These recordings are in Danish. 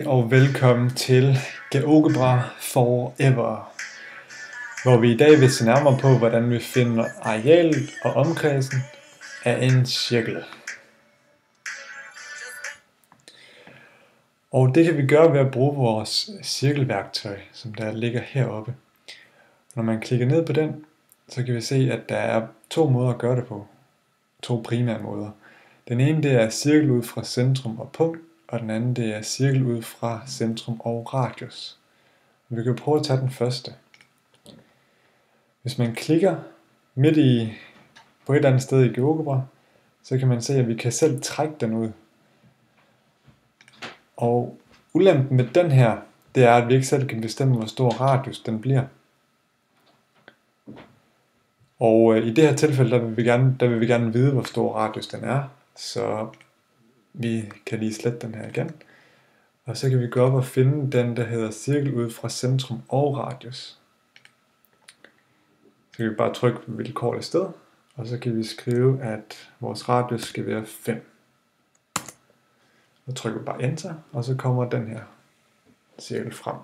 Og velkommen til GeoGebra Forever, hvor vi i dag vil se nærmere på, hvordan vi finder arealet og omkredsen af en cirkel. Og det kan vi gøre ved at bruge vores cirkelværktøj, som der ligger heroppe. Når man klikker ned på den, så kan vi se, at der er to måder at gøre det på. To primære måder. Den ene det er cirkel ud fra centrum og punkt, og den anden det er cirkel ud fra centrum og radius. Vi kan prøve at tage den første. Hvis man klikker midt på et eller andet sted i GeoGebra, så kan man se, at vi kan selv trække den ud. Og ulempen med den her, det er, at vi ikke selv kan bestemme, hvor stor radius den bliver. Og i det her tilfælde, der vil vi gerne vide, hvor stor radius den er. Så vi kan lige slette den her igen. Og så kan vi gå op og finde den, der hedder cirkel ud fra centrum og radius. Så kan vi bare trykke på vilkårligt sted, og så kan vi skrive, at vores radius skal være 5. Så trykker vi bare enter, og så kommer den her cirkel frem.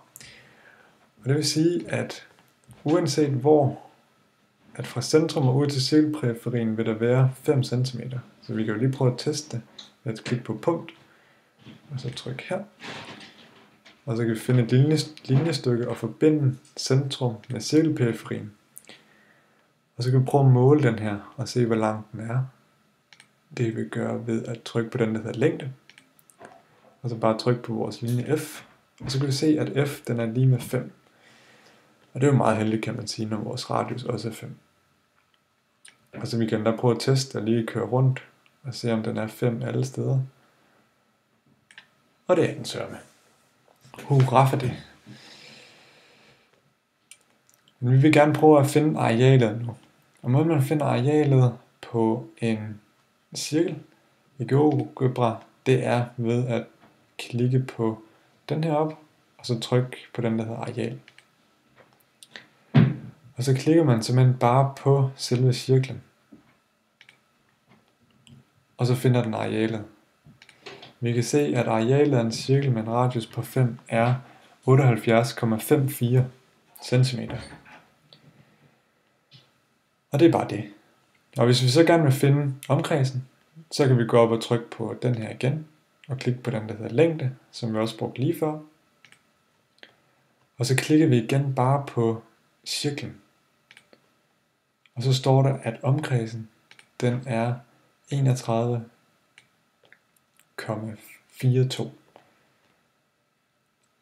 Og det vil sige, at uanset hvor, at fra centrum og ud til cirkelperiferien vil der være 5 cm. Så vi kan jo lige prøve at teste det ved at klikke på punkt, og så trykke her. Og så kan vi finde et linjestykke og forbinde centrum med cirkelperiferien. Og så kan vi prøve at måle den her og se, hvor lang den er. Det kan vi gøre ved at trykke på den, der hedder længde. Og så bare trykke på vores linje F. Og så kan vi se, at F den er lige med 5. Og det er jo meget heldigt, kan man sige, når vores radius også er 5. Og så vi kan da prøve at teste og lige køre rundt og se, om den er 5 alle steder. Og det er den sørme. Hurra for det. Men vi vil gerne prøve at finde arealet nu. Og måden man finder arealet på en cirkel i GeoGebra, det er ved at klikke på den her op, og så trykke på den, der hedder areal. Og så klikker man simpelthen bare på selve cirklen. Og så finder den arealet. Vi kan se, at arealet af en cirkel med en radius på 5 er 78,54 cm. Og det er bare det. Og hvis vi så gerne vil finde omkredsen, så kan vi gå op og trykke på den her igen, og klikke på den, der hedder længde, som vi også brugte lige før. Og så klikker vi igen bare på cirklen. Og så står der, at omkredsen, den er 31,42.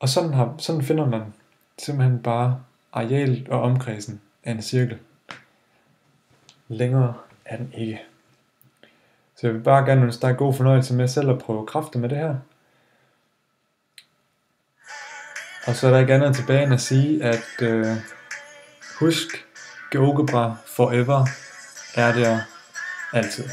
Og sådan finder man simpelthen bare arealet og omkredsen af en cirkel. Længere er den ikke. Så jeg vil bare gerne ønske dig god fornøjelse med selv at prøve kræfter med det her. Og så er der ikke andet tilbage end at sige, at husk, GeoGebra Forever er der altid.